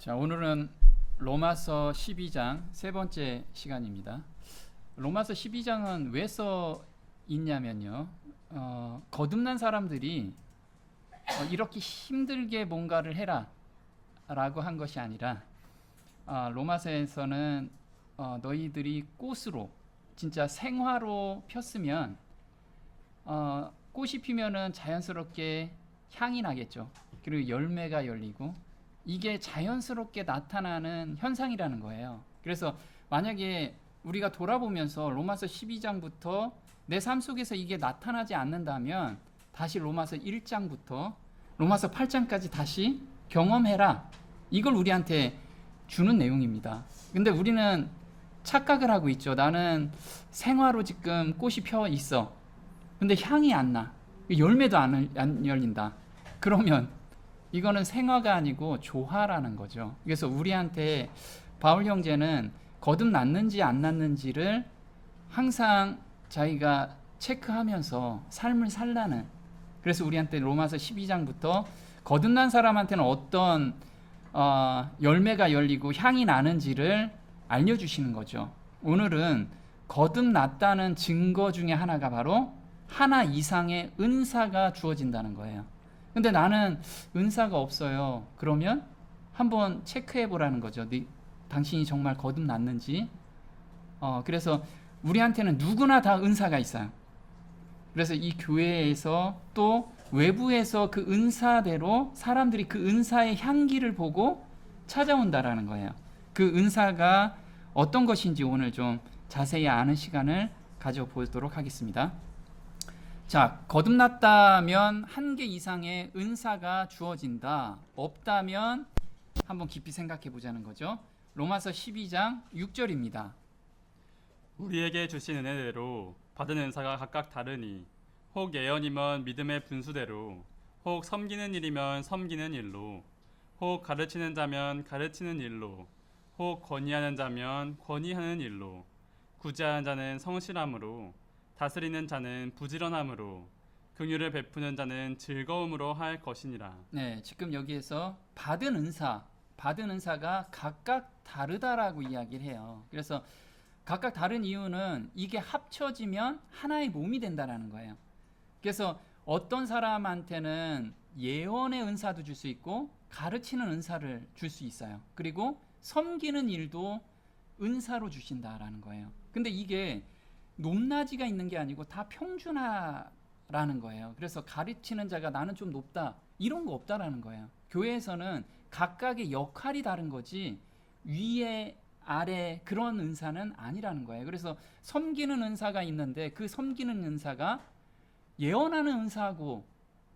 자, 오늘은 로마서 12장 세 번째 시간입니다. 로마서 12장은 왜 써 있냐면요. 거듭난 사람들이 이렇게 힘들게 뭔가를 해라 라고 한 것이 아니라 로마서에서는 너희들이 꽃으로 진짜 생화로 폈으면 꽃이 피면은 자연스럽게 향이 나겠죠. 그리고 열매가 열리고 이게 자연스럽게 나타나는 현상이라는 거예요. 그래서 만약에 우리가 돌아보면서 로마서 12장부터 내 삶 속에서 이게 나타나지 않는다면 다시 로마서 1장부터 로마서 8장까지 다시 경험해라. 이걸 우리한테 주는 내용입니다. 근데 우리는 착각을 하고 있죠. 나는 생화로 지금 꽃이 펴 있어. 근데 향이 안 나. 열매도 안 열린다. 그러면 이거는 생화가 아니고 조화라는 거죠. 그래서 우리한테 바울 형제는 거듭났는지 안 났는지를 항상 자기가 체크하면서 삶을 살라는, 그래서 우리한테 로마서 12장부터 거듭난 사람한테는 어떤 열매가 열리고 향이 나는지를 알려주시는 거죠. 오늘은 거듭났다는 증거 중에 하나가 바로 하나 이상의 은사가 주어진다는 거예요. 근데 나는 은사가 없어요. 그러면 한번 체크해 보라는 거죠. 당신이 정말 거듭났는지. 그래서 우리한테는 누구나 다 은사가 있어요. 그래서 이 교회에서 또 외부에서 그 은사대로 사람들이 그 은사의 향기를 보고 찾아온다라는 거예요. 그 은사가 어떤 것인지 오늘 좀 자세히 아는 시간을 가져보도록 하겠습니다. 자, 거듭났다면 한 개 이상의 은사가 주어진다. 없다면 한번 깊이 생각해 보자는 거죠. 로마서 12장 6절입니다. 우리에게 주신 은혜대로 받은 은사가 각각 다르니 혹 예언이면 믿음의 분수대로, 혹 섬기는 일이면 섬기는 일로, 혹 가르치는 자면 가르치는 일로, 혹 권위하는 자면 권위하는 일로, 구제하는 자는 성실함으로, 다스리는 자는 부지런함으로, 긍휼을 베푸는 자는 즐거움으로 할 것이니라. 네, 지금 여기에서 받은 은사가 각각 다르다라고 이야기를 해요. 그래서 각각 다른 이유는 이게 합쳐지면 하나의 몸이 된다라는 거예요. 그래서 어떤 사람한테는 예언의 은사도 줄 수 있고 가르치는 은사를 줄 수 있어요. 그리고 섬기는 일도 은사로 주신다라는 거예요. 근데 이게 높낮이가 있는 게 아니고 다 평준화라는 거예요. 그래서 가르치는 자가 나는 좀 높다 이런 거 없다라는 거예요. 교회에서는 각각의 역할이 다른 거지 위에 아래 그런 은사는 아니라는 거예요. 그래서 섬기는 은사가 있는데 그 섬기는 은사가 예언하는 은사하고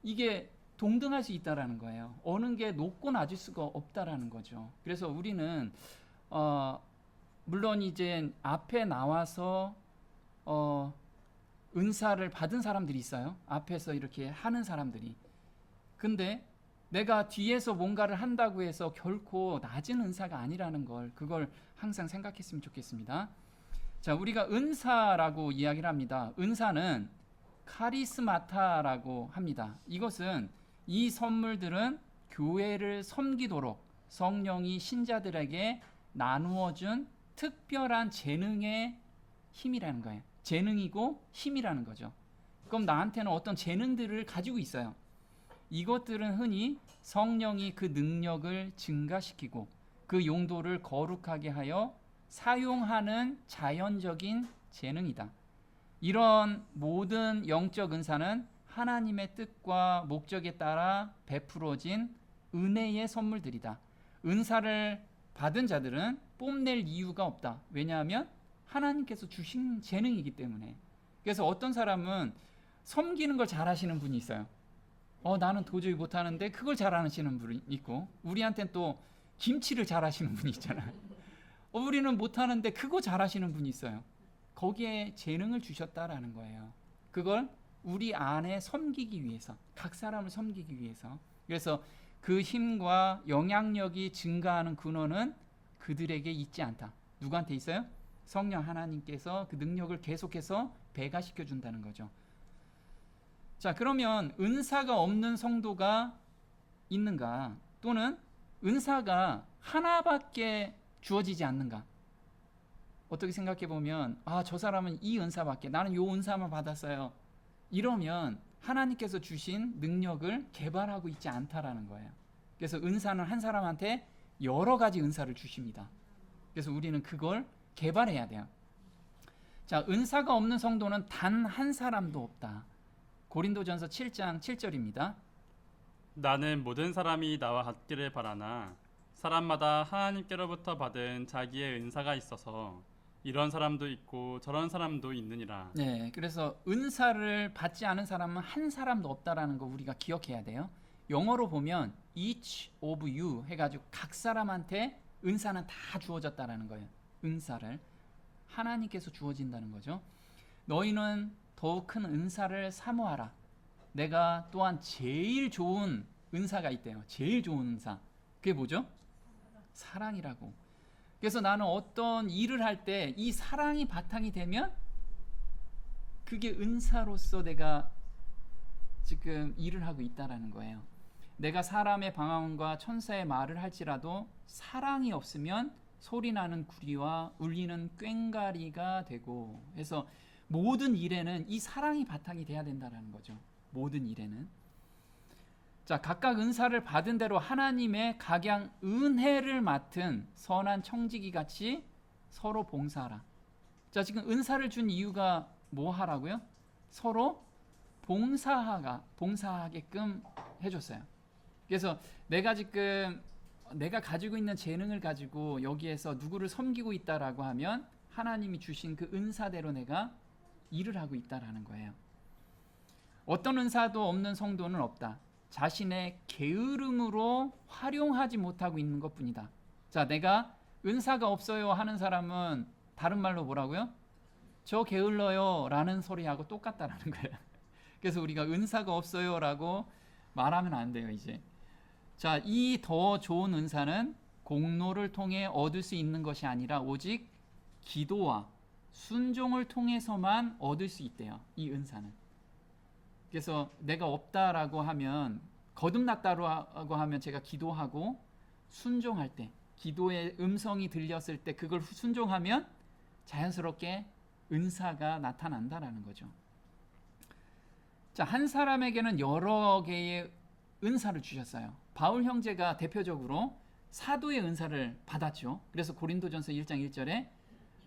이게 동등할 수 있다라는 거예요. 어느 게 높고 낮을 수가 없다라는 거죠. 그래서 우리는 물론 이제 앞에 나와서 은사를 받은 사람들이 있어요. 앞에서 이렇게 하는 사람들이. 근데 내가 뒤에서 뭔가를 한다고 해서 결코 낮은 은사가 아니라는 걸, 그걸 항상 생각했으면 좋겠습니다. 자, 우리가 은사라고 이야기를 합니다. 은사는 카리스마타라고 합니다. 이것은 이 선물들은 교회를 섬기도록 성령이 신자들에게 나누어준 특별한 재능의 힘이라는 거예요. 재능이고 힘이라는 거죠. 그럼 나한테는 어떤 재능들을 가지고 있어요. 이것들은 흔히 성령이 그 능력을 증가시키고 그 용도를 거룩하게 하여 사용하는 자연적인 재능이다. 이런 모든 영적 은사는 하나님의 뜻과 목적에 따라 베풀어진 은혜의 선물들이다. 은사를 받은 자들은 뽐낼 이유가 없다. 왜냐하면 하나님께서 주신 재능이기 때문에. 그래서 어떤 사람은 섬기는 걸 잘하시는 분이 있어요. 나는 도저히 못하는데 그걸 잘하시는 분이 있고, 우리한테는 또 김치를 잘하시는 분이 있잖아요. 우리는 못하는데 그거 잘하시는 분이 있어요. 거기에 재능을 주셨다라는 거예요. 그걸 우리 안에 섬기기 위해서, 각 사람을 섬기기 위해서. 그래서 그 힘과 영향력이 증가하는 근원은 그들에게 있지 않다. 누구한테 있어요? 성령 하나님께서 그 능력을 계속해서 배가시켜 준다는 거죠. 자, 그러면 은사가 없는 성도가 있는가? 또는 은사가 하나밖에 주어지지 않는가? 어떻게 생각해 보면 저 사람은 이 은사밖에, 나는 요 은사만 받았어요. 이러면 하나님께서 주신 능력을 개발하고 있지 않다라는 거예요. 그래서 은사는 한 사람한테 여러 가지 은사를 주십니다. 그래서 우리는 그걸 개발해야 돼요. 자, 은사가 없는 성도는 단 한 사람도 없다. 고린도전서 7장 7절입니다. 나는 모든 사람이 나와 같기를 바라나 사람마다 하나님께로부터 받은 자기의 은사가 있어서 이런 사람도 있고 저런 사람도 있느니라. 네, 그래서 은사를 받지 않은 사람은 한 사람도 없다라는 거 우리가 기억해야 돼요. 영어로 보면 each of you 해가지고 각 사람한테 은사는 다 주어졌다라는 거예요. 은사를 하나님께서 주어진다는 거죠. 너희는 더욱 큰 은사를 사모하라. 내가 또한 제일 좋은 은사가 있대요. 제일 좋은 은사. 그게 뭐죠? 사랑이라고. 그래서 나는 어떤 일을 할 때 이 사랑이 바탕이 되면 그게 은사로서 내가 지금 일을 하고 있다라는 거예요. 내가 사람의 방언과 천사의 말을 할지라도 사랑이 없으면 소리나는 구리와 울리는 꽹과리가 되고, 해서 모든 일에는 이 사랑이 바탕이 돼야 된다는 거죠. 모든 일에는. 자, 각각 은사를 받은 대로 하나님의 각양 은혜를 맡은 선한 청지기 같이 서로 봉사하라. 자, 지금 은사를 준 이유가 뭐 하라고요? 서로 봉사하게끔 해줬어요. 그래서 내가 지금 내가 가지고 있는 재능을 가지고 여기에서 누구를 섬기고 있다라고 하면 하나님이 주신 그 은사대로 내가 일을 하고 있다라는 거예요. 어떤 은사도 없는 성도는 없다. 자신의 게으름으로 활용하지 못하고 있는 것뿐이다. 자, 내가 은사가 없어요 하는 사람은 다른 말로 뭐라고요? 저 게을러요 라는 소리하고 똑같다라는 거예요. 그래서 우리가 은사가 없어요 라고 말하면 안 돼요. 이제 자, 이 더 좋은 은사는 공로를 통해 얻을 수 있는 것이 아니라 오직 기도와 순종을 통해서만 얻을 수 있대요. 이 은사는. 그래서 내가 없다라고 하면, 거듭났다라고 하면 제가 기도하고 순종할 때, 기도의 음성이 들렸을 때 그걸 순종하면 자연스럽게 은사가 나타난다라는 거죠. 자, 한 사람에게는 여러 개의 은사를 주셨어요. 바울 형제가 대표적으로 사도의 은사를 받았죠. 그래서 고린도전서 1장 1절에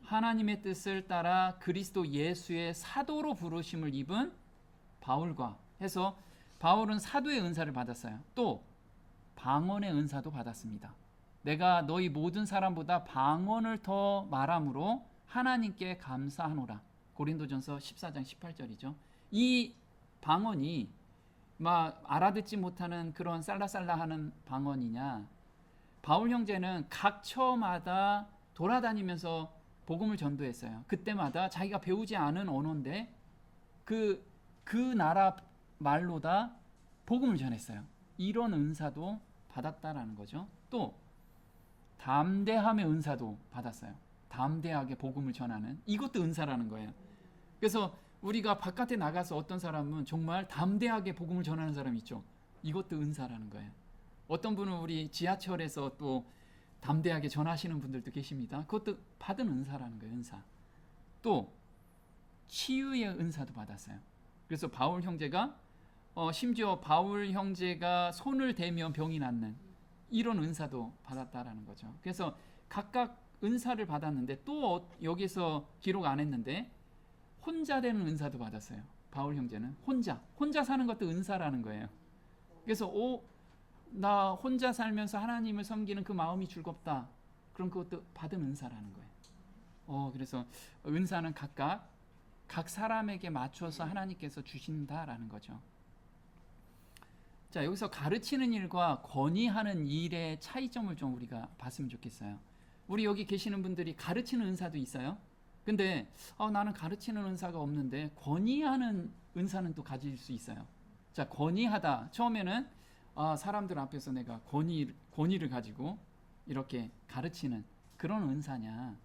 하나님의 뜻을 따라 그리스도 예수의 사도로 부르심을 입은 바울과 해서 바울은 사도의 은사를 받았어요. 또 방언의 은사도 받았습니다. 내가 너희 모든 사람보다 방언을 더 말함으로 하나님께 감사하노라. 고린도전서 14장 18절이죠. 이 방언이 막 알아듣지 못하는 그런 쌀라쌀라하는 방언이냐? 바울 형제는 각 처마다 돌아다니면서 복음을 전도했어요. 그때마다 자기가 배우지 않은 언어인데 그 나라 말로다 복음을 전했어요. 이런 은사도 받았다라는 거죠. 또 담대함의 은사도 받았어요. 담대하게 복음을 전하는, 이것도 은사라는 거예요. 그래서 우리가 바깥에 나가서 어떤 사람은 정말 담대하게 복음을 전하는 사람이 있죠. 이것도 은사라는 거예요. 어떤 분은 우리 지하철에서 또 담대하게 전하시는 분들도 계십니다. 그것도 받은 은사라는 거예요. 은사. 또 치유의 은사도 받았어요. 그래서 바울 형제가 심지어 바울 형제가 손을 대면 병이 낫는 이런 은사도 받았다라는 거죠. 그래서 각각 은사를 받았는데 또 여기서 기록 안 했는데 혼자 되는 은사도 받았어요. 바울 형제는 혼자 사는 것도 은사라는 거예요. 그래서 나 혼자 살면서 하나님을 섬기는 그 마음이 즐겁다. 그럼 그것도 받은 은사라는 거예요. 그래서 은사는 각각 각 사람에게 맞춰서 하나님께서 주신다라는 거죠. 자, 여기서 가르치는 일과 권위하는 일의 차이점을 좀 우리가 봤으면 좋겠어요. 우리 여기 계시는 분들이 가르치는 은사도 있어요. 근데 나는 가르치는 은사가 없는데 권위하는 은사는 또 가질 수 있어요. 자, 권위하다. 처음에는 사람들 앞에서 내가 권위를 가지고 이렇게 가르치는 그런 은사냐.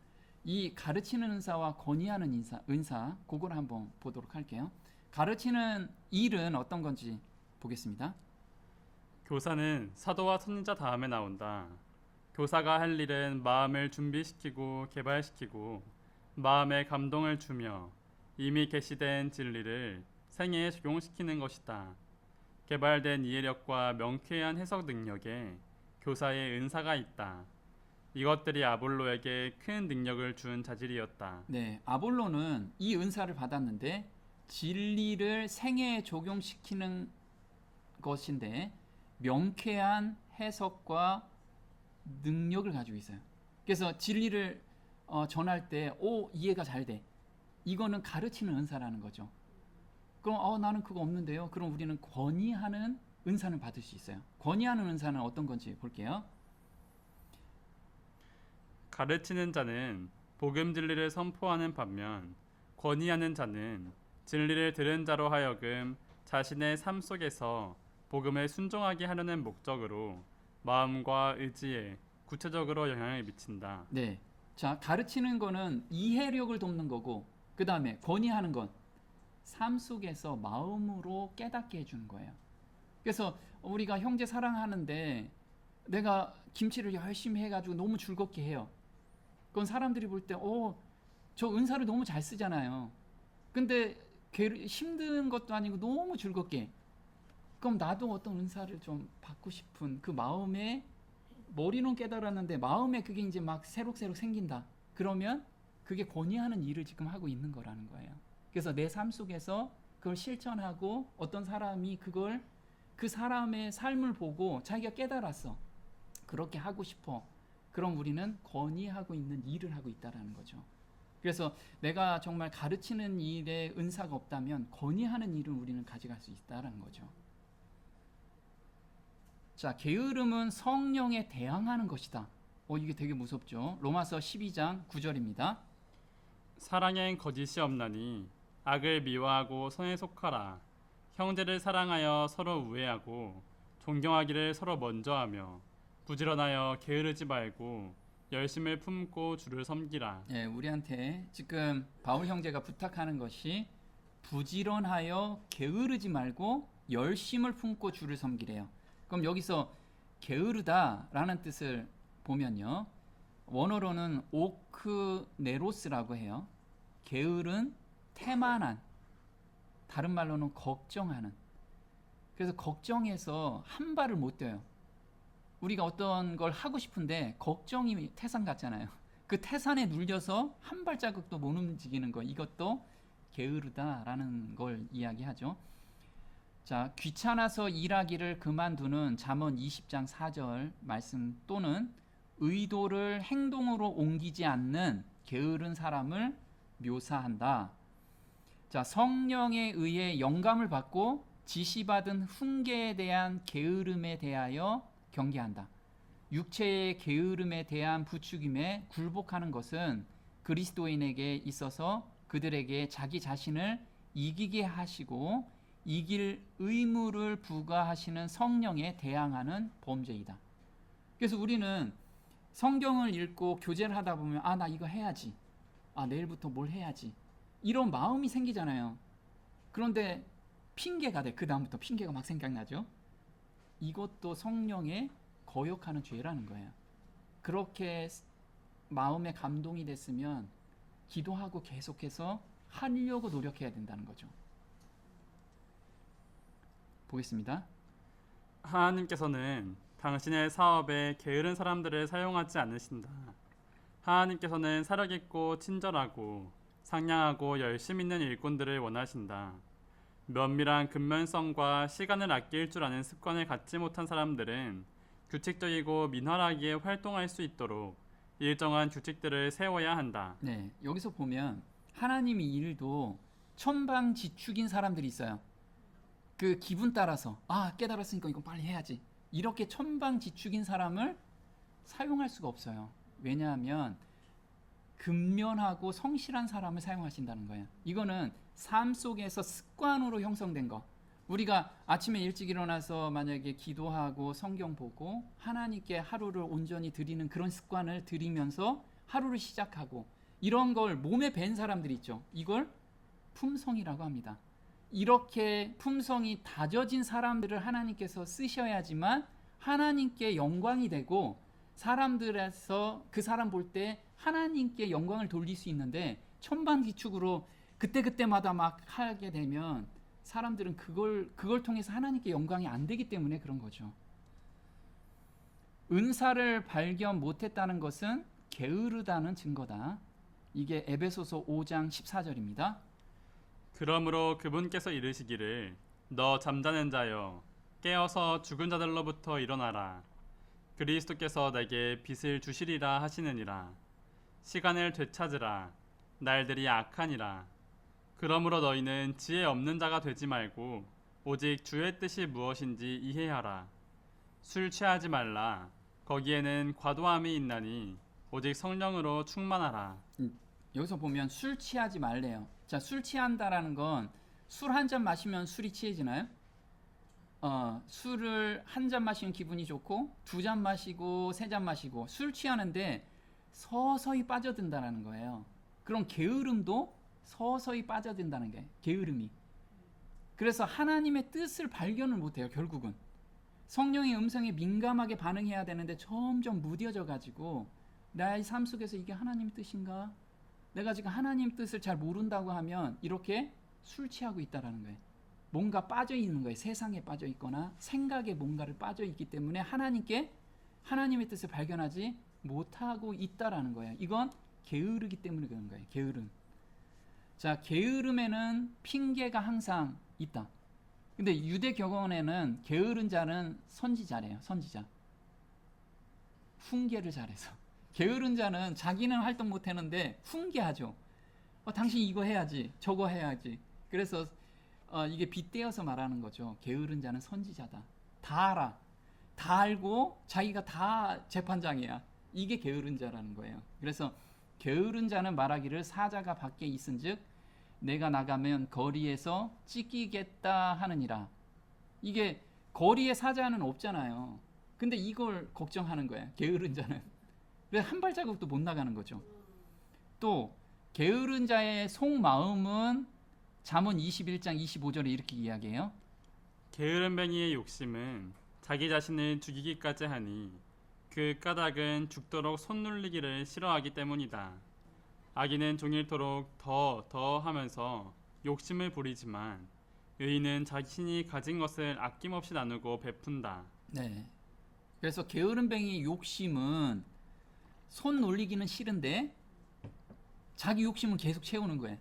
이 가르치는 은사와 권위하는 은사 그걸 한번 보도록 할게요. 가르치는 일은 어떤 건지 보겠습니다. 교사는 사도와 선지자 다음에 나온다. 교사가 할 일은 마음을 준비시키고 개발시키고 마음에 감동을 주며 이미 계시된 진리를 생애에 적용시키는 것이다. 개발된 이해력과 명쾌한 해석 능력에 교사의 은사가 있다. 이것들이 아볼로에게 큰 능력을 준 자질이었다. 네, 아볼로는 이 은사를 받았는데 진리를 생애에 적용시키는 것인데 명쾌한 해석과 능력을 가지고 있어요. 그래서 진리를 전할 때 이해가 잘 돼. 이거는 가르치는 은사라는 거죠. 그럼 나는 그거 없는데요. 그럼 우리는 권위하는 은사를 받을 수 있어요. 권위하는 은사는 어떤 건지 볼게요. 가르치는 자는 복음 진리를 선포하는 반면 권위하는 자는 진리를 들은 자로 하여금 자신의 삶 속에서 복음에 순종하게 하려는 목적으로 마음과 의지에 구체적으로 영향을 미친다. 네. 자, 가르치는 거는 이해력을 돕는 거고, 그 다음에 권위하는 건 삶 속에서 마음으로 깨닫게 해주는 거예요. 그래서 우리가 형제 사랑하는데 내가 김치를 열심히 해가지고 너무 즐겁게 해요. 그건 사람들이 볼 때, 저 은사를 너무 잘 쓰잖아요. 근데 힘든 것도 아니고 너무 즐겁게. 그럼 나도 어떤 은사를 좀 받고 싶은 그 마음에, 머리는 깨달았는데 마음에 그게 이제 막 새록새록 생긴다. 그러면 그게 권위하는 일을 지금 하고 있는 거라는 거예요. 그래서 내 삶 속에서 그걸 실천하고 어떤 사람이 그 사람의 삶을 보고 자기가 깨달았어. 그렇게 하고 싶어. 그럼 우리는 권위하고 있는 일을 하고 있다라는 거죠. 그래서 내가 정말 가르치는 일에 은사가 없다면 권위하는 일을 우리는 가져갈 수 있다라는 거죠. 자, 게으름은 성령에 대항하는 것이다. 이게 되게 무섭죠. 로마서 12장 9절입니다. 사랑엔 거짓이 없나니 악을 미워하고 선에 속하라. 형제를 사랑하여 서로 우애하고 존경하기를 서로 먼저 하며 부지런하여 게으르지 말고 열심을 품고 주를 섬기라. 예, 우리한테 지금 바울 형제가 부탁하는 것이 부지런하여 게으르지 말고 열심을 품고 주를 섬기래요. 그럼 여기서 게으르다라는 뜻을 보면요, 원어로는 오크네로스라고 해요. 게으른, 태만한, 다른 말로는 걱정하는. 그래서 걱정해서 한 발을 못 떼요. 우리가 어떤 걸 하고 싶은데 걱정이 태산 같잖아요. 그 태산에 눌려서 한 발자국도 못 움직이는 거, 이것도 게으르다라는 걸 이야기하죠. 자, 귀찮아서 일하기를 그만두는 잠언 20장 4절 말씀, 또는 의도를 행동으로 옮기지 않는 게으른 사람을 묘사한다. 자, 성령에 의해 영감을 받고 지시받은 훈계에 대한 게으름에 대하여 경계한다. 육체의 게으름에 대한 부추김에 굴복하는 것은 그리스도인에게 있어서 그들에게 자기 자신을 이기게 하시고 이길 의무를 부과하시는 성령에 대항하는 범죄이다. 그래서 우리는 성경을 읽고 교제를 하다 보면 나 이거 해야지. 내일부터 뭘 해야지. 이런 마음이 생기잖아요. 그런데 핑계가 돼. 그 다음부터 핑계가 막 생각나죠. 이것도 성령에 거역하는 죄라는 거예요. 그렇게 마음에 감동이 됐으면 기도하고 계속해서 하려고 노력해야 된다는 거죠. 보겠습니다. 하나님께서는 당신의 사업에 게으른 사람들을 사용하지 않으신다. 하나님께서는 사력있고 친절하고 상냥하고 열심 있는 일꾼들을 원하신다. 면밀한 근면성과 시간을 아낄 줄 아는 습관을 갖지 못한 사람들은 규칙적이고 민활하게 활동할 수 있도록 일정한 규칙들을 세워야 한다. 네, 여기서 보면 하나님의 일도 천방지축인 사람들이 있어요. 그 기분 따라서 깨달았으니까 이건 빨리 해야지. 이렇게 천방지축인 사람을 사용할 수가 없어요. 왜냐하면 근면하고 성실한 사람을 사용하신다는 거예요. 이거는 삶 속에서 습관으로 형성된 거. 우리가 아침에 일찍 일어나서 만약에 기도하고 성경 보고 하나님께 하루를 온전히 드리는 그런 습관을 들이면서 하루를 시작하고, 이런 걸 몸에 밴 사람들이 있죠. 이걸 품성이라고 합니다. 이렇게 품성이 다져진 사람들을 하나님께서 쓰셔야지만 하나님께 영광이 되고 사람들에서 그 사람 볼 때 하나님께 영광을 돌릴 수 있는데 천방지축으로 그때그때마다 막 하게 되면 사람들은 그걸 통해서 하나님께 영광이 안 되기 때문에 그런 거죠. 은사를 발견 못했다는 것은 게으르다는 증거다. 이게 에베소서 5장 14절입니다. 그러므로 그분께서 이르시기를 너 잠자는 자여 깨어서 죽은 자들로부터 일어나라. 그리스도께서 내게 빛을 주시리라 하시느니라. 시간을 되찾으라. 날들이 악하니라. 그러므로 너희는 지혜 없는 자가 되지 말고 오직 주의 뜻이 무엇인지 이해하라. 술 취하지 말라. 거기에는 과도함이 있나니 오직 성령으로 충만하라. 여기서 보면 술 취하지 말래요. 자, 술 취한다라는 건 술 한 잔 마시면 술이 취해지나요? 술을 한 잔 마시면 기분이 좋고 두 잔 마시고 세 잔 마시고 술 취하는데 서서히 빠져든다는 거예요. 그럼 게으름도 서서히 빠져든다는 게 게으름이. 그래서 하나님의 뜻을 발견을 못해요. 결국은 성령의 음성에 민감하게 반응해야 되는데 점점 무뎌져 가지고 나의 삶 속에서 이게 하나님 뜻인가? 내가 지금 하나님 뜻을 잘 모른다고 하면 이렇게 술 취하고 있다라는 거예요. 뭔가 빠져 있는 거예요. 세상에 빠져 있거나 생각에 뭔가를 빠져 있기 때문에 하나님의 뜻을 발견하지 못하고 있다라는 거예요. 이건 게으르기 때문에 그런 거예요. 게으름. 자, 게으름에는 핑계가 항상 있다. 근데 유대 격언에는 게으른 자는 선지자래요. 선지자. 훈계를 잘해서. 게으른 자는 자기는 활동 못 하는데 훈계하죠. 당신 이거 해야지, 저거 해야지. 그래서 이게 빗대어서 말하는 거죠. 게으른 자는 선지자다. 다 알아. 다 알고 자기가 다 재판장이야. 이게 게으른 자라는 거예요. 그래서 게으른 자는 말하기를 사자가 밖에 있은즉 내가 나가면 거리에서 찢기겠다 하느니라. 이게 거리에 사자는 없잖아요. 근데 이걸 걱정하는 거예요. 게으른 자는. 그래서 한 발자국도 못 나가는 거죠. 또 게으른 자의 속마음은 잠언 21장 25절에 이렇게 이야기해요. 게으름뱅이의 욕심은 자기 자신을 죽이기까지 하니 그 까닭은 죽도록 손놀리기를 싫어하기 때문이다. 악인은 종일토록 더 하면서 욕심을 부리지만 의인은 자신이 가진 것을 아낌없이 나누고 베푼다. 네. 그래서 게으름뱅이의 욕심은 손 놀리기는 싫은데 자기 욕심을 계속 채우는 거예요.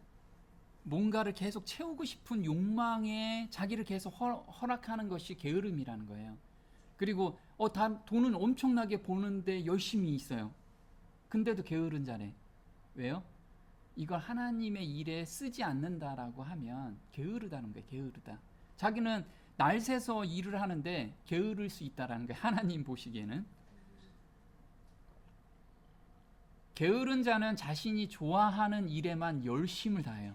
뭔가를 계속 채우고 싶은 욕망에 자기를 계속 허락하는 것이 게으름이라는 거예요. 그리고 돈은 엄청나게 버는데 열심히 있어요. 근데도 게으른 자래. 왜요? 이걸 하나님의 일에 쓰지 않는다라고 하면 게으르다는 거예요. 게으르다. 자기는 날 새서 일을 하는데 게으를 수 있다라는 거예요. 하나님 보시기에는. 게으른 자는 자신이 좋아하는 일에만 열심을 다해요.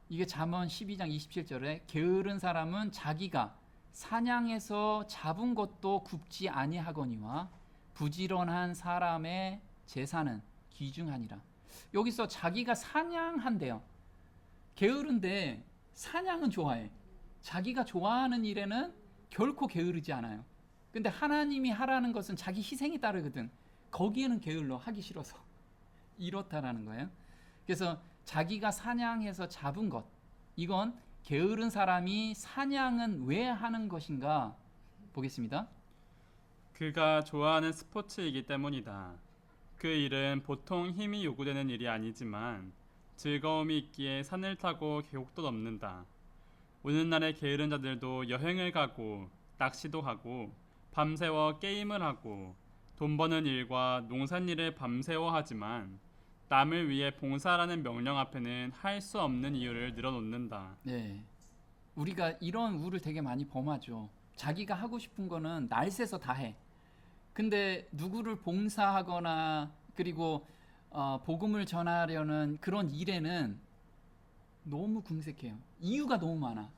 이게 잠언 12장 27절에 게으른 사람은 자기가 사냥해서 잡은 것도 굽지 아니하거니와 부지런한 사람의 재산은 귀중하니라. 여기서 자기가 사냥한대요. 게으른데 사냥은 좋아해. 자기가 좋아하는 일에는 결코 게으르지 않아요. 근데 하나님이 하라는 것은 자기 희생이 따르거든. 거기에는 게을러. 하기 싫어서. 이렇다라는 거예요. 그래서 자기가 사냥해서 잡은 것, 이건 게으른 사람이 사냥은 왜 하는 것인가 보겠습니다. 그가 좋아하는 스포츠이기 때문이다. 그 일은 보통 힘이 요구되는 일이 아니지만 즐거움이 있기에 산을 타고 계곡도 넘는다. 오늘날의 게으른 자들도 여행을 가고 낚시도 하고 밤새워 게임을 하고 돈 버는 일과 농산일을 밤새워 하지만 남을 위해 봉사하라는 명령 앞에는 할 수 없는 이유를 늘어놓는다. 네, 우리가 이런 우를 되게 많이 범하죠. 자기가 하고 싶은 거는 날 새서 다 해. 근데 누구를 봉사하거나 그리고 복음을 전하려는 그런 일에는 너무 궁색해요. 이유가 너무 많아.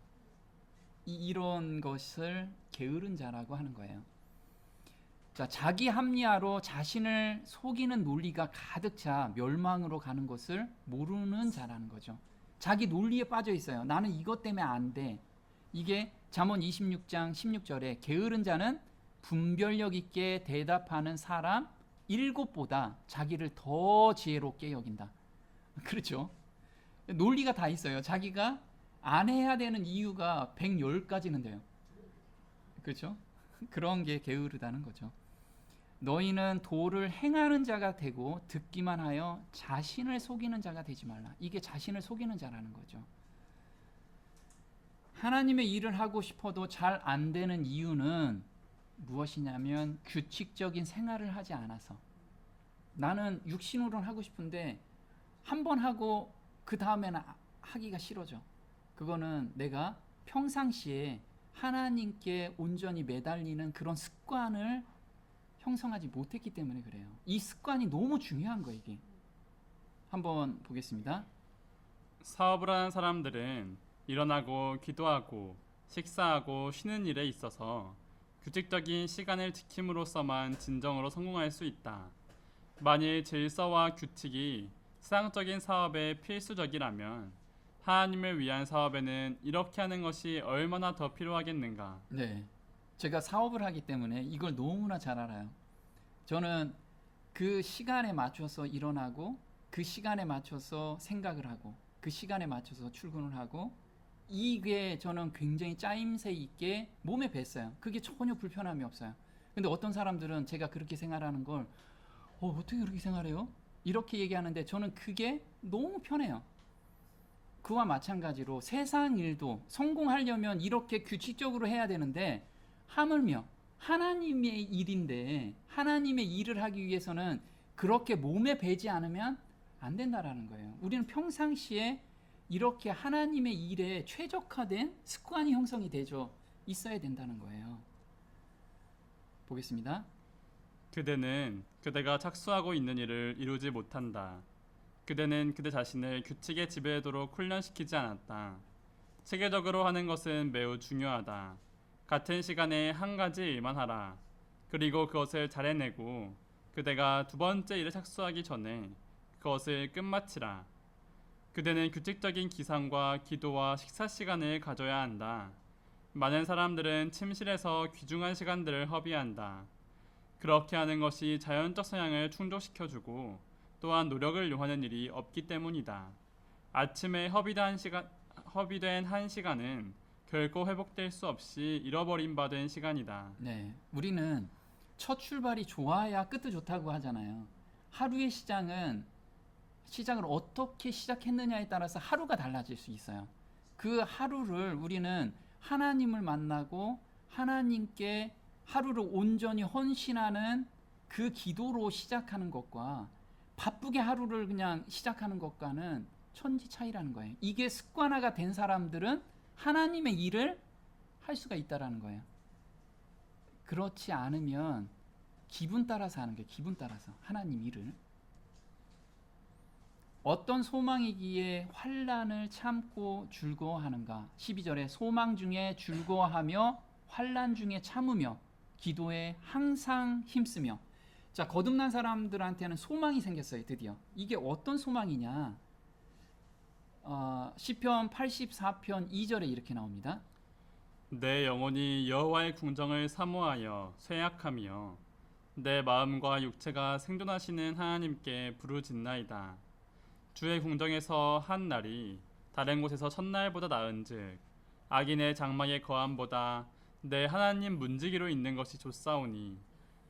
이런 것을 게으른 자라고 하는 거예요. 자, 자기 합리화로 자신을 속이는 논리가 가득 차 멸망으로 가는 것을 모르는 자라는 거죠. 자기 논리에 빠져 있어요. 나는 이것 때문에 안 돼. 이게 잠언 26장 16절에 게으른 자는 분별력 있게 대답하는 사람 7보다 자기를 더 지혜롭게 여긴다. 그렇죠? 논리가 다 있어요. 자기가 안 해야 되는 이유가 110가지는 돼요. 그렇죠? 그런 게 게으르다는 거죠. 너희는 도를 행하는 자가 되고 듣기만 하여 자신을 속이는 자가 되지 말라. 이게 자신을 속이는 자라는 거죠. 하나님의 일을 하고 싶어도 잘 안 되는 이유는 무엇이냐면 규칙적인 생활을 하지 않아서. 나는 육신으로는 하고 싶은데 한 번 하고 그 다음에는 하기가 싫어져. 그거는 내가 평상시에 하나님께 온전히 매달리는 그런 습관을 형성하지 못했기 때문에 그래요. 이 습관이 너무 중요한 거예요, 이게. 한번 보겠습니다. 사업을 하는 사람들은 일어나고 기도하고 식사하고 쉬는 일에 있어서 규칙적인 시간을 지킴으로써만 진정으로 성공할 수 있다. 만일 질서와 규칙이 세상적인 사업에 필수적이라면 하나님을 위한 사업에는 이렇게 하는 것이 얼마나 더 필요하겠는가. 네. 제가 사업을 하기 때문에 이걸 너무나 잘 알아요. 저는 그 시간에 맞춰서 일어나고 그 시간에 맞춰서 생각을 하고 그 시간에 맞춰서 출근을 하고 이게 저는 굉장히 짜임새 있게 몸에 뱄어요. 그게 전혀 불편함이 없어요. 근데 어떤 사람들은 제가 그렇게 생활하는 걸 어떻게 그렇게 생활해요? 이렇게 얘기하는데 저는 그게 너무 편해요. 그와 마찬가지로 세상 일도 성공하려면 이렇게 규칙적으로 해야 되는데 하물며 하나님의 일인데 하나님의 일을 하기 위해서는 그렇게 몸에 배지 않으면 안 된다라는 거예요. 우리는 평상시에 이렇게 하나님의 일에 최적화된 습관이 형성이 되죠. 있어야 된다는 거예요. 보겠습니다. 그대는 그대가 착수하고 있는 일을 이루지 못한다. 그대는 그대 자신을 규칙에 지배하도록 훈련시키지 않았다. 체계적으로 하는 것은 매우 중요하다. 같은 시간에 한 가지 일만 하라. 그리고 그것을 잘 해내고 그대가 두 번째 일을 착수하기 전에 그것을 끝마치라. 그대는 규칙적인 기상과 기도와 식사 시간을 가져야 한다. 많은 사람들은 침실에서 귀중한 시간들을 허비한다. 그렇게 하는 것이 자연적 성향을 충족시켜주고 또한 노력을 요하는 일이 없기 때문이다. 아침에 허비된 한 시간은 결코 회복될 수 없이 잃어버림 받은 시간이다. 네, 우리는 첫 출발이 좋아야 끝도 좋다고 하잖아요. 하루의 시작을 어떻게 시작했느냐에 따라서 하루가 달라질 수 있어요. 그 하루를 우리는 하나님을 만나고 하나님께 하루를 온전히 헌신하는 그 기도로 시작하는 것과 바쁘게 하루를 그냥 시작하는 것과는 천지 차이라는 거예요. 이게 습관화가 된 사람들은 하나님의 일을 할 수가 있다라는 거예요. 그렇지 않으면 기분 따라서 하는 거예요. 기분 따라서 하나님 일을. 어떤 소망이기에 환난을 참고 즐거워하는가? 12절에 소망 중에 즐거워하며 환난 중에 참으며 기도에 항상 힘쓰며. 자, 거듭난 사람들한테는 소망이 생겼어요. 드디어. 이게 어떤 소망이냐? 시편 84편 2절에 이렇게 나옵니다. 내 영혼이 여호와의 궁정을 사모하여 쇠약하며 내 마음과 육체가 생존하시는 하나님께 부르짖나이다. 주의 궁정에서 한 날이 다른 곳에서 첫날보다 나은즉 악인의 장막의 거함보다 내 하나님 문지기로 있는 것이 좋사오니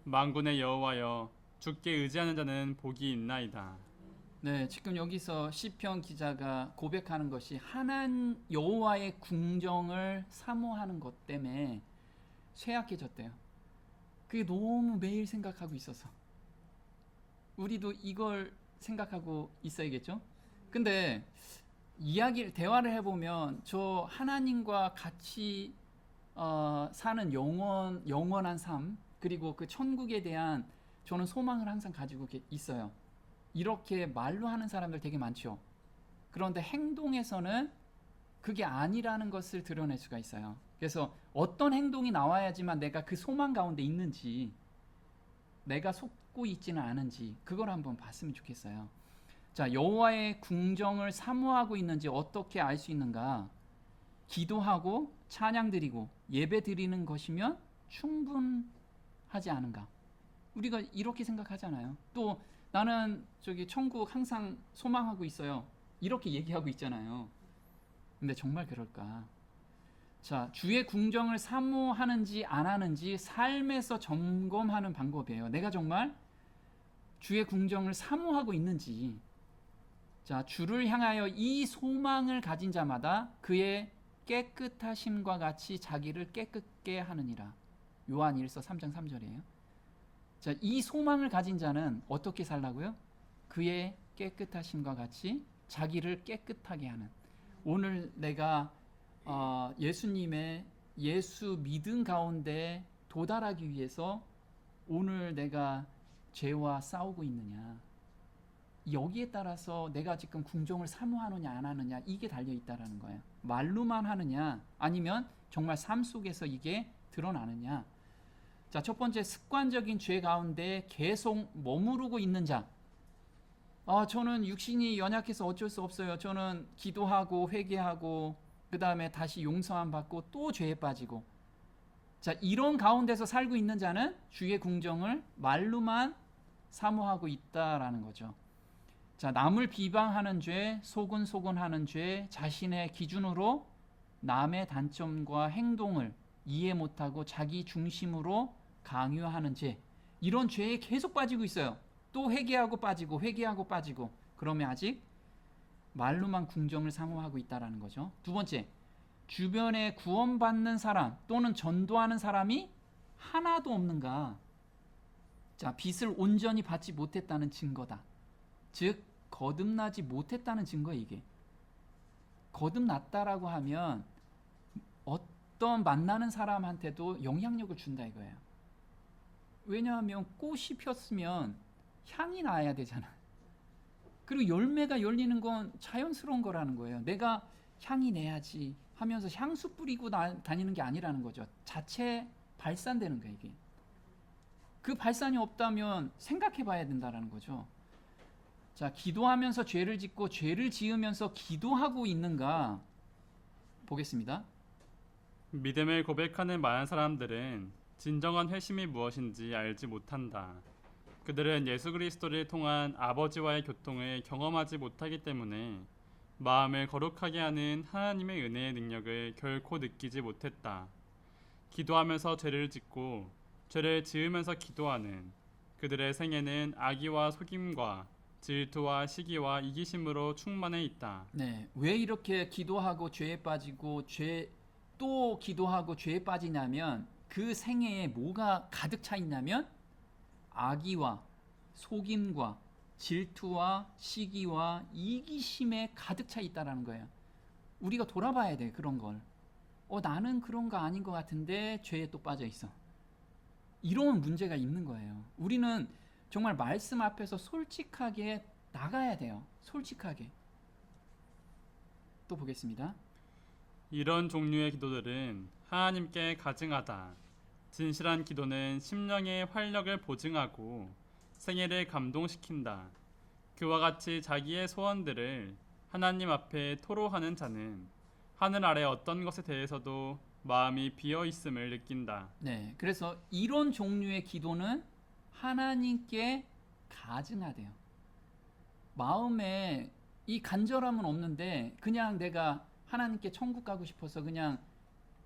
만군의 여호와여 주께 의지하는 자는 복이 있나이다. 네, 지금 여기서 시편 기자가 고백하는 것이 여호와의 궁정을 사모하는 것 때문에 쇠약해졌대요. 그게 너무 매일 생각하고 있어서. 우리도 이걸 생각하고 있어야겠죠? 근데 대화를 해보면 저 하나님과 같이 사는 영원한 삶, 그리고 그 천국에 대한 저는 소망을 항상 가지고 있어요. 이렇게 말로 하는 사람들 되게 많죠. 그런데 행동에서는 그게 아니라는 것을 드러낼 수가 있어요. 그래서 어떤 행동이 나와야지만 내가 그 소망 가운데 있는지, 내가 속고 있지는 않은지 그걸 한번 봤으면 좋겠어요. 자, 여호와의 궁정을 사모하고 있는지 어떻게 알 수 있는가? 기도하고 찬양 드리고 예배 드리는 것이면 충분하지 않은가? 우리가 이렇게 생각하잖아요. 또 나는 저기 천국 항상 소망하고 있어요. 이렇게 얘기하고 있잖아요. 근데 정말 그럴까? 자, 주의 궁정을 사모하는지 안 하는지 삶에서 점검하는 방법이에요. 내가 정말 주의 궁정을 사모하고 있는지. 자, 주를 향하여 이 소망을 가진 자마다 그의 깨끗하심과 같이 자기를 깨끗게 하느니라. 요한 1서 3장 3절이에요. 자, 이 소망을 가진 자는 어떻게 살라고요? 그의 깨끗하심과 같이 자기를 깨끗하게 하는. 오늘 내가 예수님의 예수 믿음 가운데 도달하기 위해서 오늘 내가 죄와 싸우고 있느냐, 여기에 따라서 내가 지금 궁정을 사모하느냐 안 하느냐, 이게 달려 있다라는 거예요. 말로만 하느냐 아니면 정말 삶 속에서 이게 드러나느냐. 자, 첫 번째, 습관적인 죄 가운데 계속 머무르고 있는 자. 저는 육신이 연약해서 어쩔 수 없어요. 저는 기도하고 회개하고 그 다음에 다시 용서함 받고 또 죄에 빠지고. 자, 이런 가운데서 살고 있는 자는 주의 궁정을 말로만 사모하고 있다라는 거죠. 자, 남을 비방하는 죄, 소근소근하는 죄, 자신의 기준으로 남의 단점과 행동을 이해 못하고 자기 중심으로 강요하는 죄, 이런 죄에 계속 빠지고 있어요. 또 회개하고 빠지고 회개하고 빠지고. 그러면 아직 말로만 궁정을 사모하고 있다라는 거죠. 두 번째, 주변에 구원받는 사람 또는 전도하는 사람이 하나도 없는가. 자, 빚을 온전히 받지 못했다는 증거다. 즉 거듭나지 못했다는 증거예요. 이게 거듭났다라고 하면 어떤 만나는 사람한테도 영향력을 준다 이거예요. 왜냐하면 꽃이 폈으면 향이 나야 되잖아. 그리고 열매가 열리는 건 자연스러운 거라는 거예요. 내가 향이 내야지 하면서 향수 뿌리고 다니는 게 아니라는 거죠. 자체 발산되는 거예요. 이게 그 발산이 없다면 생각해 봐야 된다라는 거죠. 자, 기도하면서 죄를 짓고 죄를 지으면서 기도하고 있는가 보겠습니다. 믿음을 고백하는 많은 사람들은 진정한 회심이 무엇인지 알지 못한다. 그들은 예수 그리스도를 통한 아버지와의 교통을 경험하지 못하기 때문에 마음을 거룩하게 하는 하나님의 은혜의 능력을 결코 느끼지 못했다. 기도하면서 죄를 짓고 죄를 지으면서 기도하는 그들의 생애는 악의와 속임과 질투와 시기와 이기심으로 충만해 있다. 네, 왜 이렇게 기도하고 죄에 빠지고 또 기도하고 죄에 빠지냐면 그 생애에 뭐가 가득 차 있냐면 악의와 속임과 질투와 시기와 이기심에 가득 차 있다라는 거예요. 우리가 돌아봐야 돼. 그런 걸. 나는 그런 거 아닌 것 같은데 죄에 또 빠져 있어. 이런 문제가 있는 거예요. 우리는 정말 말씀 앞에서 솔직하게 나가야 돼요. 솔직하게. 또 보겠습니다. 이런 종류의 기도들은 하나님께 가증하다. 진실한 기도는 심령의 활력을 보증하고 생애를 감동시킨다. 그와 같이 자기의 소원들을 하나님 앞에 토로하는 자는 하늘 아래 어떤 것에 대해서도 마음이 비어 있음을 느낀다. 네, 그래서 이런 종류의 기도는 하나님께 가증하대요. 마음에 이 간절함은 없는데 그냥 내가 하나님께 천국 가고 싶어서 그냥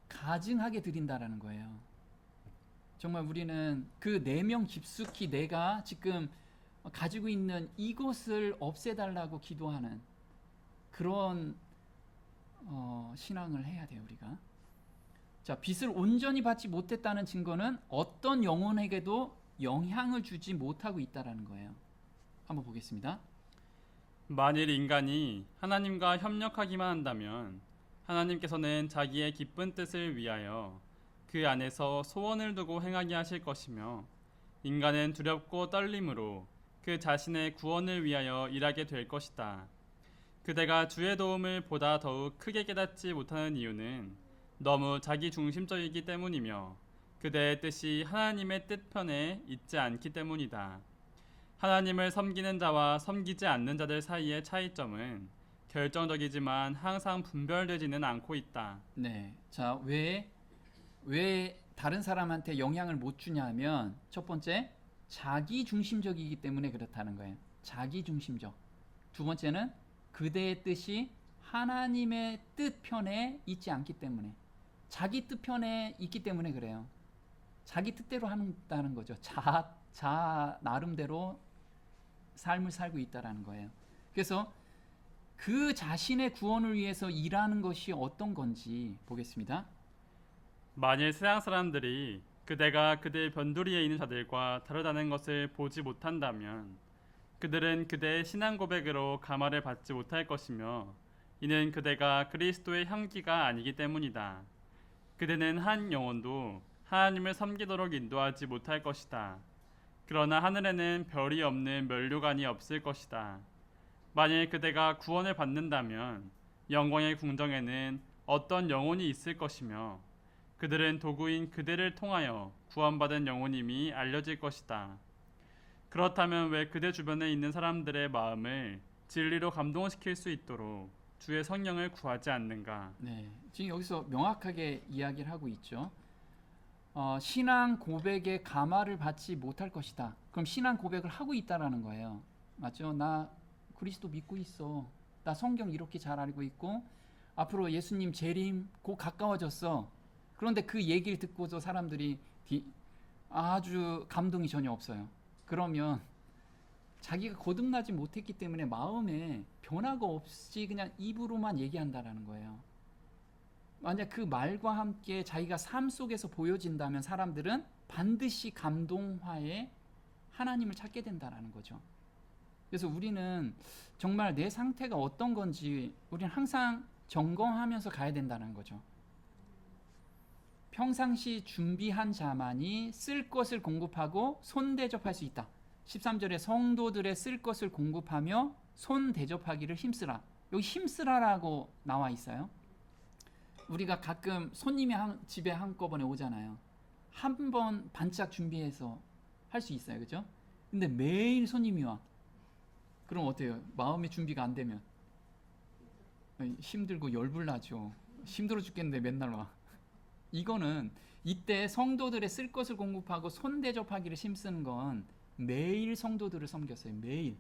가증하게 드린다라는 거예요. 정말 우리는 그 내면 깊숙이 내가 지금 가지고 있는 이것을 없애달라고 기도하는 그런 신앙을 해야 돼요, 우리가. 자, 빚을 온전히 받지 못했다는 증거는 어떤 영혼에게도 영향을 주지 못하고 있다라는 거예요. 한번 보겠습니다. 만일 인간이 하나님과 협력하기만 한다면 하나님께서는 자기의 기쁜 뜻을 위하여 그 안에서 소원을 두고 행하게 하실 것이며 인간은 두렵고 떨림으로 그 자신의 구원을 위하여 일하게 될 것이다. 그대가 주의 도움을 보다 더욱 크게 깨닫지 못하는 이유는 너무 자기 중심적이기 때문이며 그대의 뜻이 하나님의 뜻편에 있지 않기 때문이다. 하나님을 섬기는 자와 섬기지 않는 자들 사이의 차이점은 결정적이지만 항상 분별되지는 않고 있다. 네, 자, 왜 다른 사람한테 영향을 못 주냐면 첫 번째, 자기 중심적이기 때문에 그렇다는 거예요. 자기 중심적. 두 번째는 그대의 뜻이 하나님의 뜻 편에 있지 않기 때문에, 자기 뜻 편에 있기 때문에 그래요. 자기 뜻대로 한다는 거죠. 자 나름대로 삶을 살고 있다라는 거예요. 그래서 그 자신의 구원을 위해서 일하는 것이 어떤 건지 보겠습니다. 만일 세상 사람들이 그대가 그대의 변두리에 있는 자들과 다르다는 것을 보지 못한다면 그들은 그대의 신앙 고백으로 감화를 받지 못할 것이며 이는 그대가 그리스도의 향기가 아니기 때문이다. 그대는 한 영혼도 하나님을 섬기도록 인도하지 못할 것이다. 그러나 하늘에는 별이 없는 면류관이 없을 것이다. 만일 그대가 구원을 받는다면 영광의 궁정에는 어떤 영혼이 있을 것이며 그들은 도구인 그대를 통하여 구원받은 영혼임이 알려질 것이다. 그렇다면 왜 그대 주변에 있는 사람들의 마음을 진리로 감동시킬 수 있도록 주의 성령을 구하지 않는가? 네, 지금 여기서 명확하게 이야기를 하고 있죠. 신앙 고백에 감화를 받지 못할 것이다. 그럼 신앙 고백을 하고 있다라는 거예요. 맞죠? 나 그리스도 믿고 있어. 나 성경 이렇게 잘 알고 있고 앞으로 예수님 재림 곧 가까워졌어. 그런데 그 얘기를 듣고도 사람들이 아주 감동이 전혀 없어요. 그러면 자기가 거듭나지 못했기 때문에 마음에 변화가 없이 그냥 입으로만 얘기한다라는 거예요. 만약 그 말과 함께 자기가 삶 속에서 보여진다면 사람들은 반드시 감동화에 하나님을 찾게 된다라는 거죠. 그래서 우리는 정말 내 상태가 어떤 건지 우리는 항상 점검하면서 가야 된다는 거죠. 평상시 준비한 자만이 쓸 것을 공급하고 손 대접할 수 있다. 13절에 성도들의 쓸 것을 공급하며 손 대접하기를 힘쓰라. 여기 힘쓰라라고 나와 있어요. 우리가 가끔 손님이 집에 한꺼번에 오잖아요. 한 번 반짝 준비해서 할 수 있어요. 그죠? 근데 매일 손님이 와. 그럼 어때요? 마음의 준비가 안 되면 힘들고 열불나죠. 힘들어 죽겠는데 맨날 와. 이거는 이때 성도들의 쓸 것을 공급하고 손 대접하기를 힘쓰는 건 매일 성도들을 섬겼어요. 매일.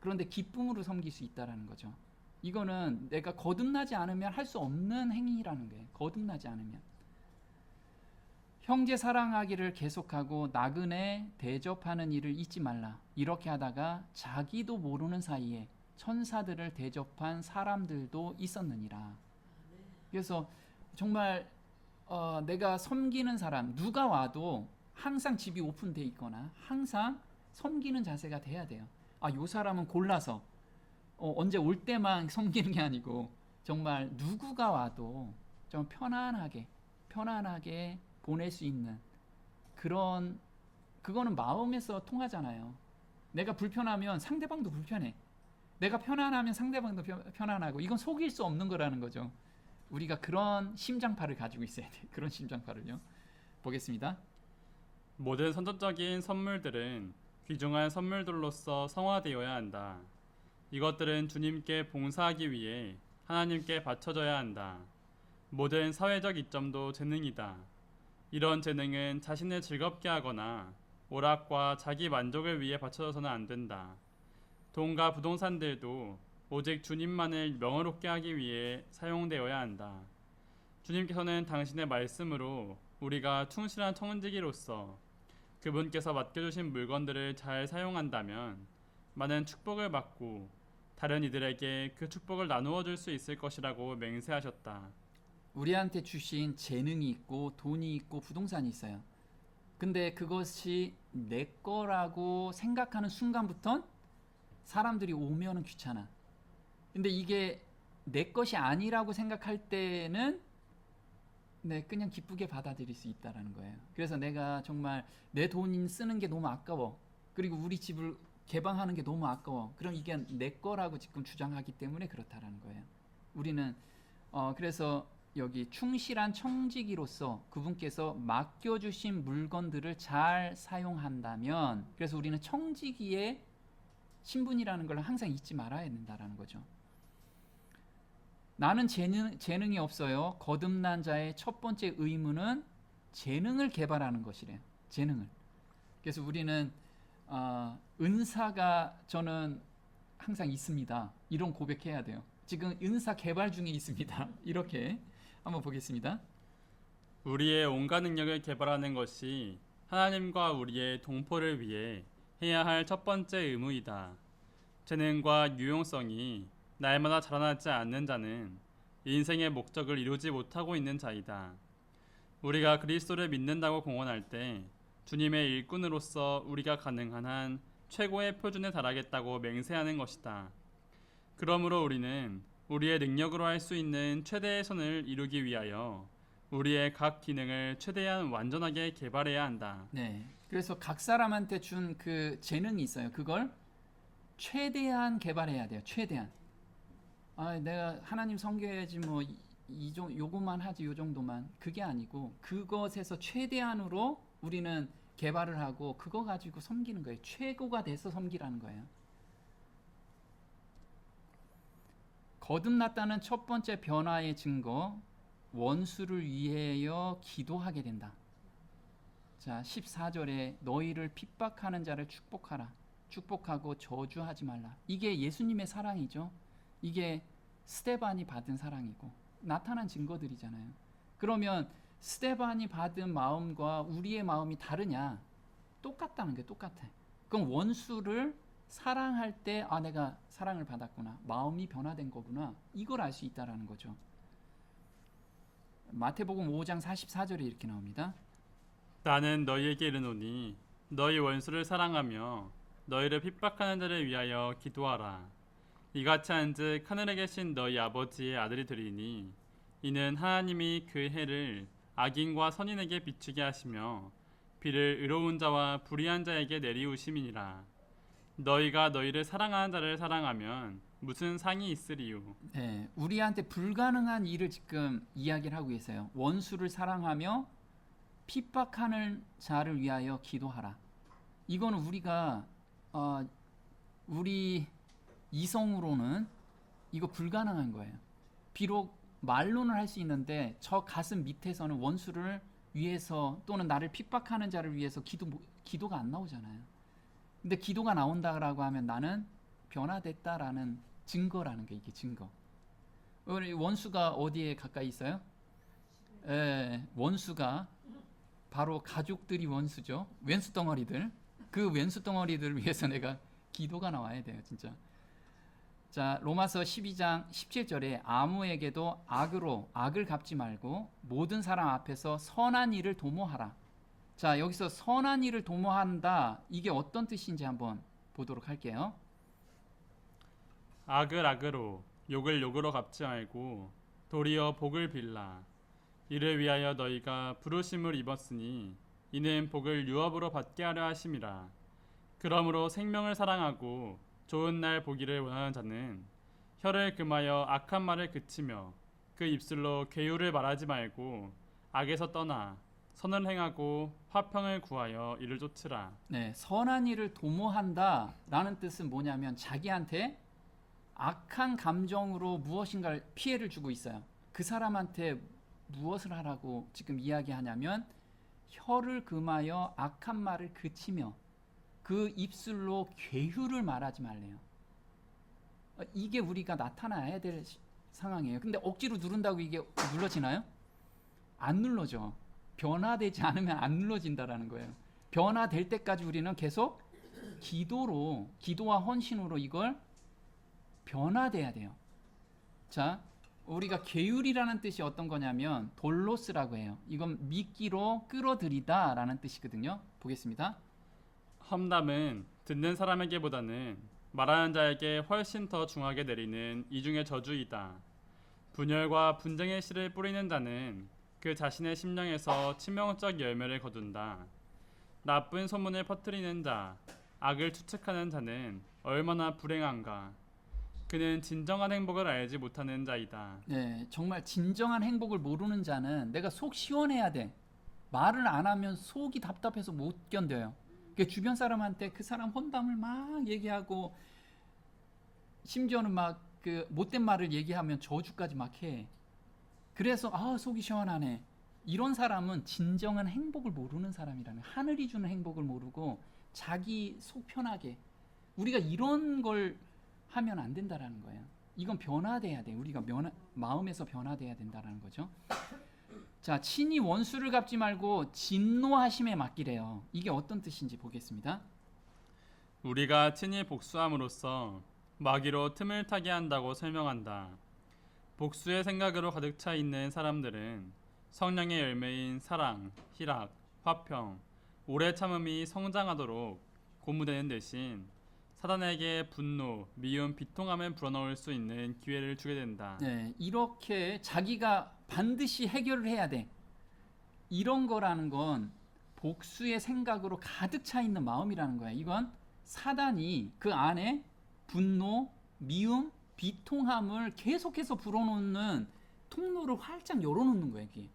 그런데 기쁨으로 섬길 수 있다라는 거죠. 이거는 내가 거듭나지 않으면 할 수 없는 행위라는 거예요. 거듭나지 않으면. 형제 사랑하기를 계속하고 나그네 대접하는 일을 잊지 말라. 이렇게 하다가 자기도 모르는 사이에 천사들을 대접한 사람들도 있었느니라. 그래서 정말 내가 섬기는 사람 누가 와도 항상 집이 오픈되어 있거나 항상 섬기는 자세가 돼야 돼요. 요 사람은 골라서 언제 올 때만 섬기는 게 아니고 정말 누구가 와도 좀 편안하게 보낼 수 있는 그거는 마음에서 통하잖아요. 내가 불편하면 상대방도 불편해. 내가 편안하면 상대방도 편안하고 이건 속일 수 없는 거라는 거죠. 우리가 그런 심장파를 가지고 있어야 돼. 그런 심장파를요. 보겠습니다. 모든 선천적인 선물들은 귀중한 선물들로서 성화되어야 한다. 이것들은 주님께 봉사하기 위해 하나님께 바쳐져야 한다. 모든 사회적 이점도 재능이다. 이런 재능은 자신을 즐겁게 하거나 오락과 자기 만족을 위해 바쳐져서는 안 된다. 돈과 부동산들도 오직 주님만을 명예롭게 하기 위해 사용되어야 한다. 주님께서는 당신의 말씀으로 우리가 충실한 청지기로서 그분께서 맡겨주신 물건들을 잘 사용한다면 많은 축복을 받고 다른 이들에게 그 축복을 나누어 줄 수 있을 것이라고 맹세하셨다. 우리한테 주신 재능이 있고 돈이 있고 부동산이 있어요. 근데 그것이 내 거라고 생각하는 순간부터 사람들이 오면은 귀찮아. 근데 이게 내 것이 아니라고 생각할 때는 그냥 기쁘게 받아들일 수 있다라는 거예요. 그래서 내가 정말 내 돈 쓰는 게 너무 아까워. 그리고 우리 집을 개방하는 게 너무 아까워. 그럼 이게 내 거라고 지금 주장하기 때문에 그렇다라는 거예요. 우리는 그래서 여기 충실한 청지기로서 그분께서 맡겨주신 물건들을 잘 사용한다면, 그래서 우리는 청지기의 신분이라는 걸 항상 잊지 말아야 된다라는 거죠. 나는 재능이 없어요. 거듭난 자의 첫 번째 의무는 재능을 개발하는 것이래요. 재능을. 그래서 우리는 은사가 저는 항상 있습니다. 이런 고백해야 돼요. 지금 은사 개발 중에 있습니다. 이렇게 한번 보겠습니다. 우리의 온갖 능력을 개발하는 것이 하나님과 우리의 동포를 위해 해야 할 첫 번째 의무이다. 재능과 유용성이 날마다 자라나지 않는 자는 인생의 목적을 이루지 못하고 있는 자이다. 우리가 그리스도를 믿는다고 공언할 때 주님의 일꾼으로서 우리가 가능한 한 최고의 표준에 달하겠다고 맹세하는 것이다. 그러므로 우리는 우리의 능력으로 할 수 있는 최대의 선을 이루기 위하여 우리의 각 기능을 최대한 완전하게 개발해야 한다. 네. 그래서 각 사람한테 준 그 재능이 있어요. 그걸 최대한 개발해야 돼요. 최대한. 내가 하나님 섬겨야지 뭐 요것만 하지 요 정도만. 그게 아니고 그것에서 최대한으로 우리는 개발을 하고 그거 가지고 섬기는 거예요. 최고가 돼서 섬기라는 거예요. 거듭났다는 첫 번째 변화의 증거, 원수를 위하여 기도하게 된다. 자, 14절에 너희를 핍박하는 자를 축복하라. 축복하고 저주하지 말라. 이게 예수님의 사랑이죠. 이게 스데반이 받은 사랑이고 나타난 증거들이잖아요. 그러면 스데반이 받은 마음과 우리의 마음이 다르냐? 똑같다는 게 똑같아. 그럼 원수를 사랑할 때 내가 사랑을 받았구나. 마음이 변화된 거구나. 이걸 알 수 있다라는 거죠. 마태복음 5장 44절에 이렇게 나옵니다. 나는 너희에게 이르노니 너희 원수를 사랑하며 너희를 핍박하는 자를 위하여 기도하라. 이같이 한즉 하늘에 계신 너희 아버지의 아들이 되리니 이는 하나님이 그 해를 악인과 선인에게 비추게 하시며 비를 의로운 자와 불의한 자에게 내리우심이니라. 너희가 너희를 사랑하는 자를 사랑하면 무슨 상이 있으리요. 네, 우리한테 불가능한 일을 지금 이야기를 하고 계세요. 원수를 사랑하며 핍박하는 자를 위하여 기도하라. 이거는 우리가 우리 이성으로는 이거 불가능한 거예요. 비록 말로는 할 수 있는데 저 가슴 밑에서는 원수를 위해서 또는 나를 핍박하는 자를 위해서 기도가 안 나오잖아요. 근데 기도가 나온다라고 하면 나는 변화됐다라는 증거라는 게 이게 증거. 우리 원수가 어디에 가까이 있어요? 원수가 바로 가족들이 원수죠. 왼수 덩어리들. 그 왼수 덩어리들을 위해서 내가 기도가 나와야 돼요, 진짜. 자, 로마서 12장 17절에 아무에게도 악을 갚지 말고 모든 사람 앞에서 선한 일을 도모하라. 자, 여기서 선한 일을 도모한다. 이게 어떤 뜻인지 한번 보도록 할게요. 악을 악으로 욕을 욕으로 갚지 말고 도리어 복을 빌라. 이를 위하여 너희가 부르심을 입었으니 이는 복을 유업으로 받게 하려 하심이라. 그러므로 생명을 사랑하고 좋은 날 보기를 원하는 자는 혀를 금하여 악한 말을 그치며 그 입술로 괴유를 말하지 말고 악에서 떠나 선을 행하고 화평을 구하여 이를 쫓으라. 네, 선한 일을 도모한다라는 뜻은 뭐냐면 자기한테 악한 감정으로 무엇인가 피해를 주고 있어요. 그 사람한테 무엇을 하라고 지금 이야기하냐면 혀를 금하여 악한 말을 그치며 그 입술로 괴유를 말하지 말래요. 이게 우리가 나타나야 될 상황이에요. 근데 억지로 누른다고 이게 눌러지나요? 안 눌러져. 변화되지 않으면 안 눌러진다라는 거예요. 변화될 때까지 우리는 계속 기도와 헌신으로 이걸 변화돼야 돼요. 자, 우리가 계율이라는 뜻이 어떤 거냐면 돌로스라고 해요. 이건 미끼로 끌어들이다라는 뜻이거든요. 보겠습니다. 험담은 듣는 사람에게보다는 말하는 자에게 훨씬 더 중하게 내리는 이중의 저주이다. 분열과 분쟁의 씨를 뿌리는 자는 그 자신의 심령에서 치명적 열매를 거둔다. 나쁜 소문을 퍼뜨리는 자, 악을 추측하는 자는 얼마나 불행한가. 그는 진정한 행복을 알지 못하는 자이다. 네, 정말 진정한 행복을 모르는 자는 내가 속 시원해야 돼. 말을 안 하면 속이 답답해서 못 견뎌요. 주변 사람한테 그 사람 혼담을 막 얘기하고 심지어는 막 그 못된 말을 얘기하면 저주까지 막 해. 그래서 속이 시원하네. 이런 사람은 진정한 행복을 모르는 사람이라는, 하늘이 주는 행복을 모르고 자기 속 편하게. 우리가 이런 걸 하면 안 된다라는 거예요. 이건 변화돼야 돼. 우리가 마음에서 변화돼야 된다라는 거죠. 자, 친히 원수를 갚지 말고 진노하심에 맡기래요. 이게 어떤 뜻인지 보겠습니다. 우리가 친히 복수함으로써 마귀로 틈을 타게 한다고 설명한다. 복수의 생각으로 가득 차 있는 사람들은 성령의 열매인 사랑, 희락, 화평, 오래 참음이 성장하도록 고무되는 대신 사단에게 분노, 미움, 비통함을 불어넣을 수 있는 기회를 주게 된다. 네, 이렇게 자기가 반드시 해결을 해야 돼. 이런 거라는 건 복수의 생각으로 가득 차 있는 마음이라는 거야. 이건 사단이 그 안에 분노, 미움, 비통함을 계속해서 불어넣는 통로를 활짝 열어놓는 거예요. 이게.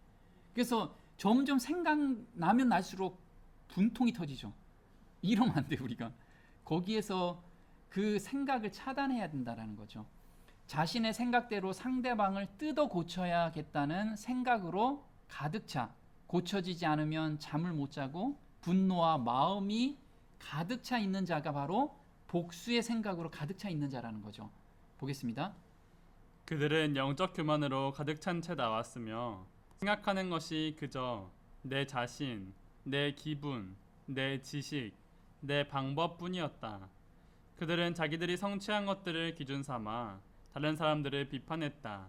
그래서 점점 생각나면 날수록 분통이 터지죠. 이러면 안 돼, 우리가. 거기에서 그 생각을 차단해야 된다라는 거죠. 자신의 생각대로 상대방을 뜯어 고쳐야겠다는 생각으로 가득 차. 고쳐지지 않으면 잠을 못 자고 분노와 마음이 가득 차 있는 자가 바로 복수의 생각으로 가득 차 있는 자라는 거죠. 보겠습니다. 그들은 영적 교만으로 가득 찬 채 나왔으며 생각하는 것이 그저 내 자신, 내 기분, 내 지식, 내 방법뿐이었다. 그들은 자기들이 성취한 것들을 기준 삼아 다른 사람들을 비판했다.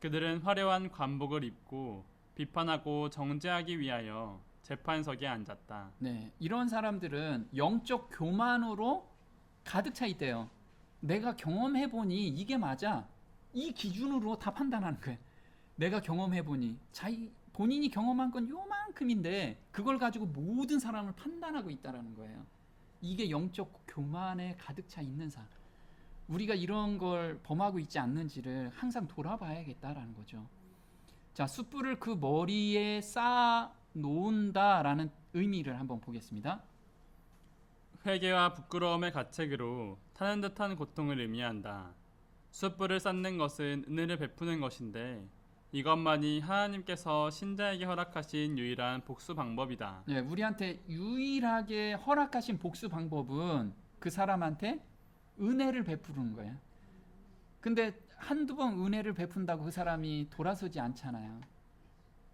그들은 화려한 관복을 입고 비판하고 정죄하기 위하여 재판석에 앉았다. 네, 이런 사람들은 영적 교만으로 가득 차 있대요. 내가 경험해 보니 이게 맞아. 이 기준으로 다 판단하는 거예요. 내가 경험해 보니 본인이 경험한 건 요만큼인데 그걸 가지고 모든 사람을 판단하고 있다라는 거예요. 이게 영적 교만에 가득 차 있는 사람. 우리가 이런 걸 범하고 있지 않는지를 항상 돌아봐야겠다라는 거죠. 자, 숯불을 그 머리에 쌓아 놓는다라는 의미를 한번 보겠습니다. 회개와 부끄러움의 가책으로 타는 듯한 고통을 의미한다. 숯불을 쌓는 것은 은혜를 베푸는 것인데 이것만이 하나님께서 신자에게 허락하신 유일한 복수 방법이다. 네, 우리한테 유일하게 허락하신 복수 방법은 그 사람한테 은혜를 베푸는 거예요. 근데 한두 번 은혜를 베푼다고 그 사람이 돌아서지 않잖아요.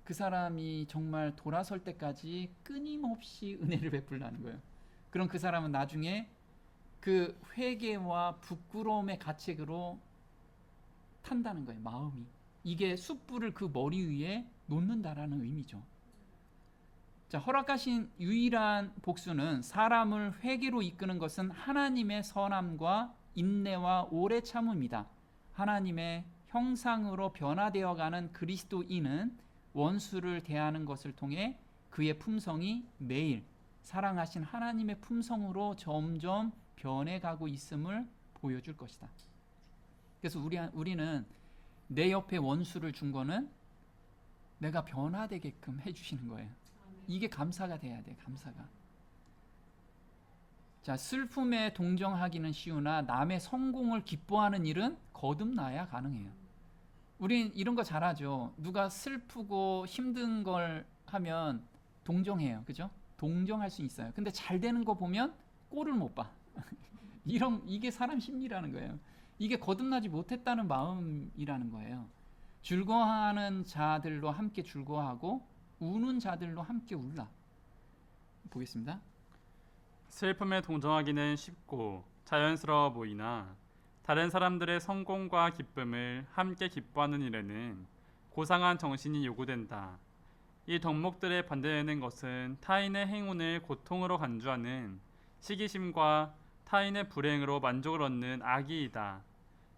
그 사람이 정말 돌아설 때까지 끊임없이 은혜를 베풀라는 거예요. 그럼 그 사람은 나중에 그 회개와 부끄러움의 가책으로 탄다는 거예요. 마음이. 이게 숯불을 그 머리 위에 놓는다라는 의미죠. 자, 허락하신 유일한 복수는 사람을 회개로 이끄는 것은 하나님의 선함과 인내와 오래 참음이다. 하나님의 형상으로 변화되어가는 그리스도인은 원수를 대하는 것을 통해 그의 품성이 매일 사랑하신 하나님의 품성으로 점점 변해가고 있음을 보여줄 것이다. 그래서 우리는 내 옆에 원수를 준 거는 내가 변화되게끔 해주시는 거예요. 이게 감사가 돼야 돼. 감사가. 자, 슬픔에 동정하기는 쉬우나 남의 성공을 기뻐하는 일은 거듭나야 가능해요. 우린 이런 거 잘하죠. 누가 슬프고 힘든 걸 하면 동정해요. 그죠? 동정할 수 있어요. 근데 잘 되는 거 보면 꼴을 못 봐. 이게 사람 심리라는 거예요. 이게 거듭나지 못했다는 마음이라는 거예요. 즐거워하는 자들로 함께 즐거워하고 우는 자들로 함께 울라. 보겠습니다. 슬픔에 동정하기는 쉽고 자연스러워 보이나 다른 사람들의 성공과 기쁨을 함께 기뻐하는 일에는 고상한 정신이 요구된다. 이 덕목들에 반대되는 것은 타인의 행운을 고통으로 간주하는 시기심과 타인의 불행으로 만족을 얻는 악의이다.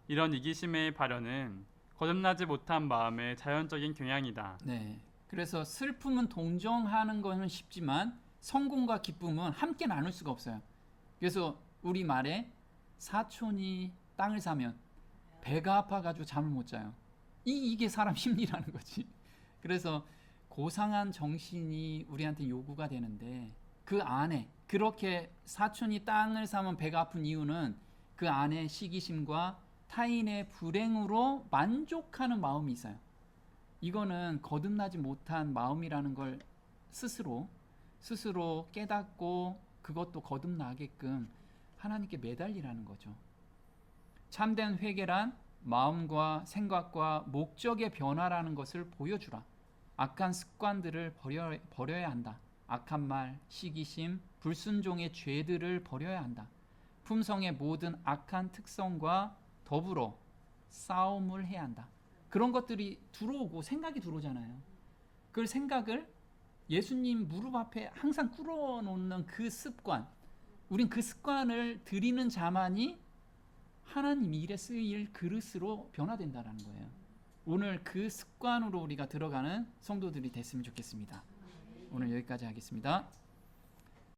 이런 이기심의 발현은 거듭나지 못한 마음의 자연적인 경향이다. 네. 그래서 슬픔은 동정하는 것은 쉽지만 성공과 기쁨은 함께 나눌 수가 없어요. 그래서 우리 말에 사촌이 땅을 사면 배가 아파가지고 잠을 못 자요. 이게 사람 심리라는 거지. 그래서 고상한 정신이 우리한테 요구가 되는데 그 안에 그렇게 사촌이 땅을 사면 배가 아픈 이유는 그 안에 시기심과 타인의 불행으로 만족하는 마음이 있어요. 이거는 거듭나지 못한 마음이라는 걸 스스로 깨닫고 그것도 거듭나게끔 하나님께 매달리라는 거죠. 참된 회개란 마음과 생각과 목적의 변화라는 것을 보여주라. 악한 습관들을 버려야 한다. 악한 말, 시기심, 불순종의 죄들을 버려야 한다. 품성의 모든 악한 특성과 더불어 싸움을 해야 한다. 그런 것들이 들어오고 생각이 들어오잖아요. 그 생각을 예수님 무릎 앞에 항상 끌어놓는 그 습관, 우린 그 습관을 드리는 자만이 하나님 일에 쓰일 그릇으로 변화된다는 거예요. 오늘 그 습관으로 우리가 들어가는 성도들이 됐으면 좋겠습니다. 오늘 여기까지 하겠습니다.